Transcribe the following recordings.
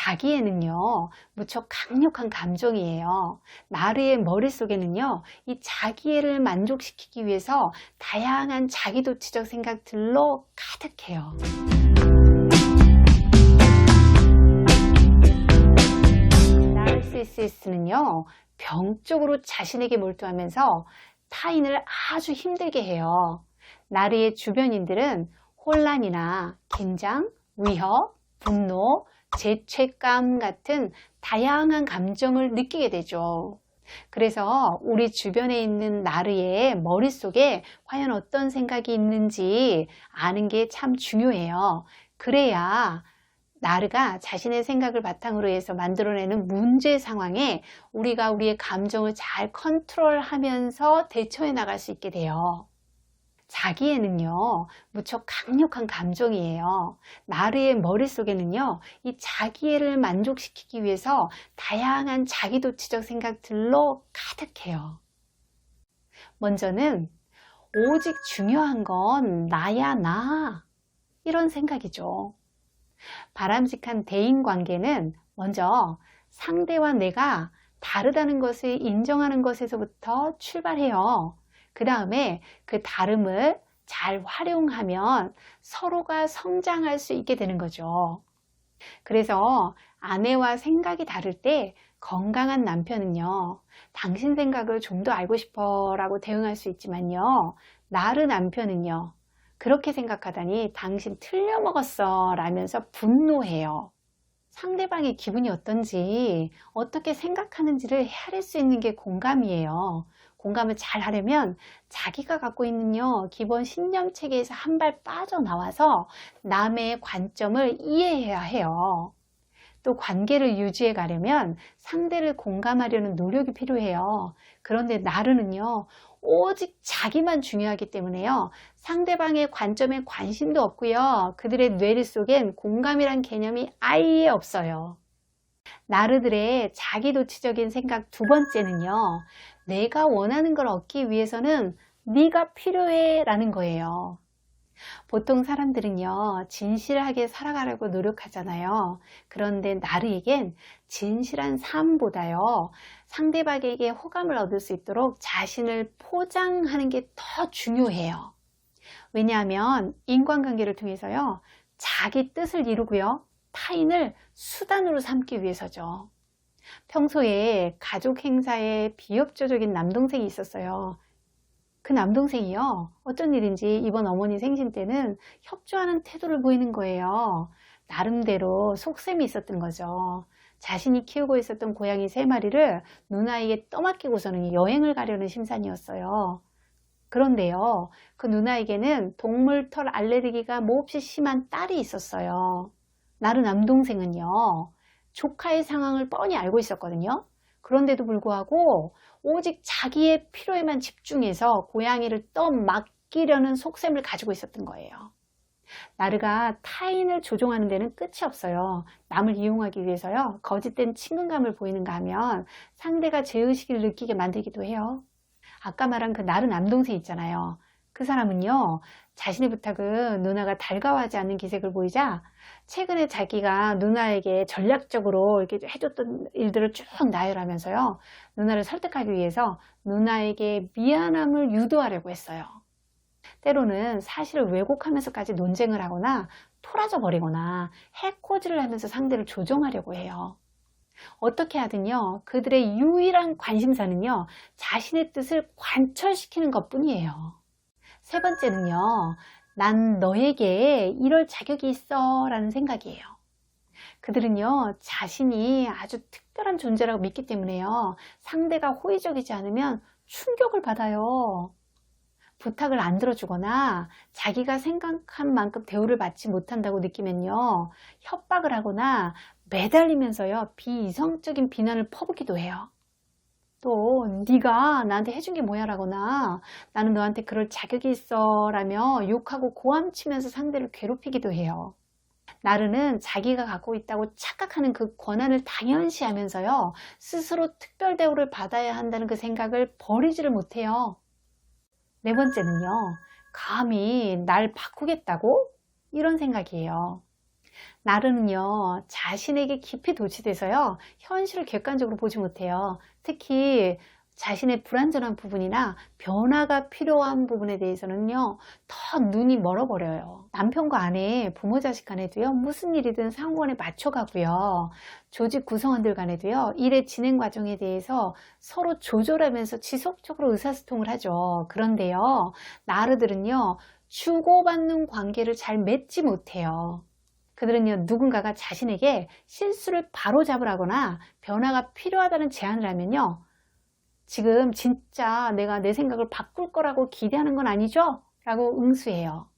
자기애는요, 무척 강력한 감정이에요. 나르의 머릿속에는요, 이 자기애를 만족시키기 위해서 다양한 자기도취적 생각들로 가득해요. 나르시시스트는요, 병적으로 자신에게 몰두하면서 타인을 아주 힘들게 해요. 나르의 주변인들은 혼란이나 긴장, 위협, 분노, 죄책감 같은 다양한 감정을 느끼게 되죠. 그래서 우리 주변에 있는 나르의 머릿속에 과연 어떤 생각이 있는지 아는 게 참 중요해요. 그래야 나르가 자신의 생각을 바탕으로 해서 만들어내는 문제 상황에 우리가 우리의 감정을 잘 컨트롤하면서 대처해 나갈 수 있게 돼요. 자기애는요, 무척 강력한 감정이에요. 나르의 머릿속에는요, 이 자기애를 만족시키기 위해서 다양한 자기도취적 생각들로 가득해요. 먼저는 오직 중요한 건 나야 나, 이런 생각이죠. 바람직한 대인관계는 먼저 상대와 내가 다르다는 것을 인정하는 것에서부터 출발해요. 그 다음에 그 다름을 잘 활용하면 서로가 성장할 수 있게 되는 거죠. 그래서 아내와 생각이 다를 때 건강한 남편은요, 당신 생각을 좀 더 알고 싶어 라고 대응할 수 있지만요, 나르 남편은요, 그렇게 생각하다니 당신 틀려먹었어 라면서 분노해요. 상대방의 기분이 어떤지, 어떻게 생각하는지를 헤아릴 수 있는 게 공감이에요. 공감을 잘 하려면 자기가 갖고 있는 기본 신념 체계에서 한 발 빠져나와서 남의 관점을 이해해야 해요. 또 관계를 유지해 가려면 상대를 공감하려는 노력이 필요해요. 그런데 나르는요, 오직 자기만 중요하기 때문에요, 상대방의 관점에 관심도 없고요, 그들의 뇌리 속엔 공감이란 개념이 아예 없어요. 나르들의 자기도취적인 생각 두 번째는요, 내가 원하는 걸 얻기 위해서는 네가 필요해 라는 거예요. 보통 사람들은요, 진실하게 살아가려고 노력하잖아요. 그런데 나르에겐 진실한 삶보다요, 상대방에게 호감을 얻을 수 있도록 자신을 포장하는 게 더 중요해요. 왜냐하면 인간관계를 통해서요, 자기 뜻을 이루고요, 타인을 수단으로 삼기 위해서죠. 평소에 가족 행사에 비협조적인 남동생이 있었어요. 그 남동생이요, 어쩐 일인지 이번 어머니 생신 때는 협조하는 태도를 보이는 거예요. 나름대로 속셈이 있었던 거죠. 자신이 키우고 있었던 고양이 3마리를 누나에게 떠맡기고서는 여행을 가려는 심산이었어요. 그런데요, 그 누나에게는 동물털 알레르기가 몹시 심한 딸이 있었어요. 나른 남동생은요, 조카의 상황을 뻔히 알고 있었거든요. 그런데도 불구하고 오직 자기의 필요에만 집중해서 고양이를 떠맡기려는 속셈을 가지고 있었던 거예요. 나르가 타인을 조종하는 데는 끝이 없어요. 남을 이용하기 위해서요, 거짓된 친근감을 보이는가 하면 상대가 죄의식을 느끼게 만들기도 해요. 아까 말한 그 나르 남동생 있잖아요. 그 사람은요, 자신의 부탁을 누나가 달가워하지 않는 기색을 보이자 최근에 자기가 누나에게 전략적으로 이렇게 해줬던 일들을 쭉 나열하면서요, 누나를 설득하기 위해서 누나에게 미안함을 유도하려고 했어요. 때로는 사실을 왜곡하면서까지 논쟁을 하거나 토라져 버리거나 해코지를 하면서 상대를 조종하려고 해요. 어떻게 하든요, 그들의 유일한 관심사는요, 자신의 뜻을 관철시키는 것 뿐이에요. 세 번째는요, 난 너에게 이럴 자격이 있어 라는 생각이에요. 그들은요, 자신이 아주 특별한 존재라고 믿기 때문에요, 상대가 호의적이지 않으면 충격을 받아요. 부탁을 안 들어주거나 자기가 생각한 만큼 대우를 받지 못한다고 느끼면요, 협박을 하거나 매달리면서요, 비이성적인 비난을 퍼붓기도 해요. 또 네가 나한테 해준 게 뭐야 라거나 나는 너한테 그럴 자격이 있어 라며 욕하고 고함치면서 상대를 괴롭히기도 해요. 나르는 자기가 갖고 있다고 착각하는 그 권한을 당연시하면서요, 스스로 특별 대우를 받아야 한다는 그 생각을 버리지를 못해요. 네 번째는요, 감히 날 바꾸겠다고? 이런 생각이에요. 나르는요, 자신에게 깊이 도취돼서요, 현실을 객관적으로 보지 못해요. 특히 자신의 불완전한 부분이나 변화가 필요한 부분에 대해서는요, 더 눈이 멀어버려요. 남편과 아내, 부모 자식 간에도요, 무슨 일이든 상호간에 맞춰가고요. 조직 구성원들 간에도요, 일의 진행 과정에 대해서 서로 조절하면서 지속적으로 의사소통을 하죠. 그런데요, 나르들은요, 주고받는 관계를 잘 맺지 못해요. 그들은요, 누군가가 자신에게 실수를 바로잡으라거나 변화가 필요하다는 제안을 하면요, 지금 진짜 내가 내 생각을 바꿀 거라고 기대하는 건 아니죠? 라고 응수해요.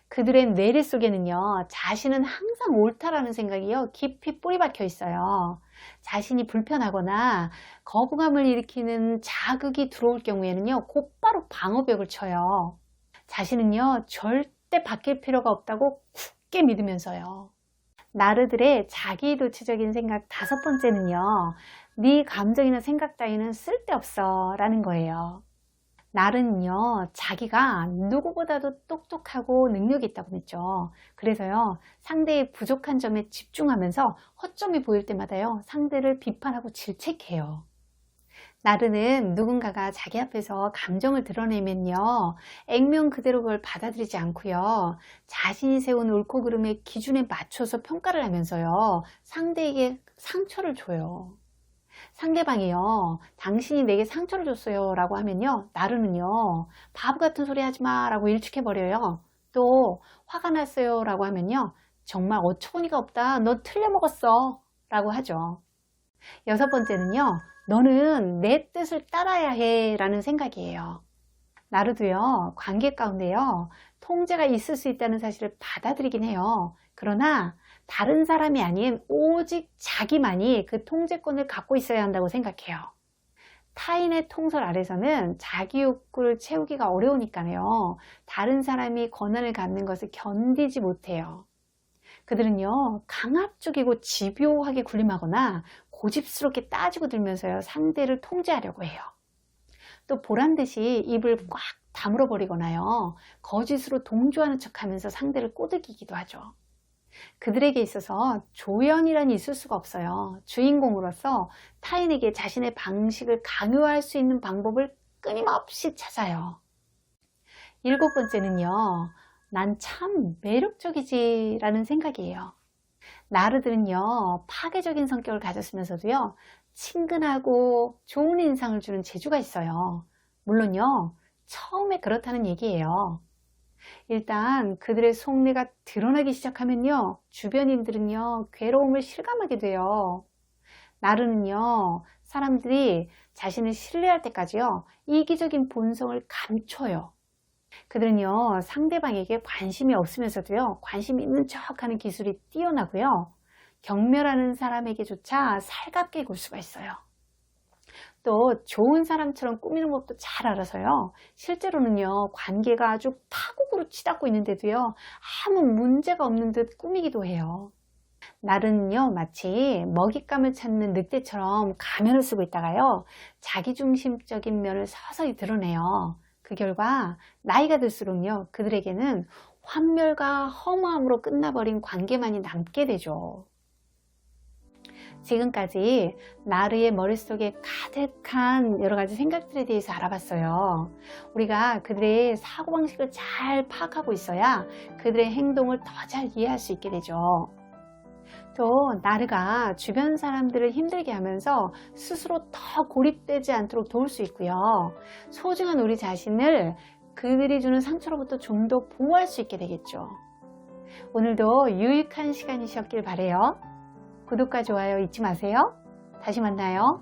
그들의 뇌리 속에는요, 자신은 항상 옳다라는 생각이요, 깊이 뿌리 박혀 있어요. 자신이 불편하거나 거부감을 일으키는 자극이 들어올 경우에는요, 곧바로 방어벽을 쳐요. 자신은요, 절대 바뀔 필요가 없다고 굳게 믿으면서요. 나르들의 자기도취적인 생각 5번째는요, 네 감정이나 생각 따위는 쓸데없어 라는 거예요. 나르는요, 자기가 누구보다도 똑똑하고 능력이 있다고 믿죠. 그래서요, 상대의 부족한 점에 집중하면서 허점이 보일 때마다요, 상대를 비판하고 질책해요. 나르는 누군가가 자기 앞에서 감정을 드러내면요, 액면 그대로 그걸 받아들이지 않고요, 자신이 세운 옳고 그름의 기준에 맞춰서 평가를 하면서요, 상대에게 상처를 줘요. 상대방이요, 당신이 내게 상처를 줬어요 라고 하면요, 나르는요, 바보 같은 소리 하지 마 라고 일축해버려요. 또 화가 났어요 라고 하면요, 정말 어처구니가 없다, 너 틀려먹었어 라고 하죠. 6번째는요, 너는 내 뜻을 따라야 해 라는 생각이에요. 나르도요, 관계 가운데요, 통제가 있을 수 있다는 사실을 받아들이긴 해요. 그러나 다른 사람이 아닌 오직 자기만이 그 통제권을 갖고 있어야 한다고 생각해요. 타인의 통솔 아래서는 자기 욕구를 채우기가 어려우니까요, 다른 사람이 권한을 갖는 것을 견디지 못해요. 그들은요, 강압적이고 집요하게 군림하거나 고집스럽게 따지고 들면서요, 상대를 통제하려고 해요. 또 보란듯이 입을 꽉 다물어 버리거나요, 거짓으로 동조하는 척하면서 상대를 꼬드기기도 하죠. 그들에게 있어서 조연이란 있을 수가 없어요. 주인공으로서 타인에게 자신의 방식을 강요할 수 있는 방법을 끊임없이 찾아요. 7번째는요, 난 참 매력적이지 라는 생각이에요. 나르들은요, 파괴적인 성격을 가졌으면서도요, 친근하고 좋은 인상을 주는 재주가 있어요. 물론요, 처음에 그렇다는 얘기예요. 일단 그들의 속내가 드러나기 시작하면요, 주변인들은요, 괴로움을 실감하게 돼요. 나르는요, 사람들이 자신을 신뢰할 때까지요, 이기적인 본성을 감춰요. 그들은요, 상대방에게 관심이 없으면서도요, 관심 있는 척하는 기술이 뛰어나고요, 경멸하는 사람에게조차 살갑게 굴 수가 있어요. 또 좋은 사람처럼 꾸미는 것도 잘 알아서요, 실제로는요, 관계가 아주 파국으로 치닫고 있는데도요, 아무 문제가 없는 듯 꾸미기도 해요. 나르는요, 마치 먹잇감을 찾는 늑대처럼 가면을 쓰고 있다가요, 자기중심적인 면을 서서히 드러내요. 그 결과 나이가 들수록요, 그들에게는 환멸과 허무함으로 끝나버린 관계만이 남게 되죠. 지금까지 나르의 머릿속에 가득한 여러 가지 생각들에 대해서 알아봤어요. 우리가 그들의 사고방식을 잘 파악하고 있어야 그들의 행동을 더 잘 이해할 수 있게 되죠. 또 나르가 주변 사람들을 힘들게 하면서 스스로 더 고립되지 않도록 도울 수 있고요. 소중한 우리 자신을 그들이 주는 상처로부터 좀 더 보호할 수 있게 되겠죠. 오늘도 유익한 시간이셨길 바라요. 구독과 좋아요 잊지 마세요. 다시 만나요.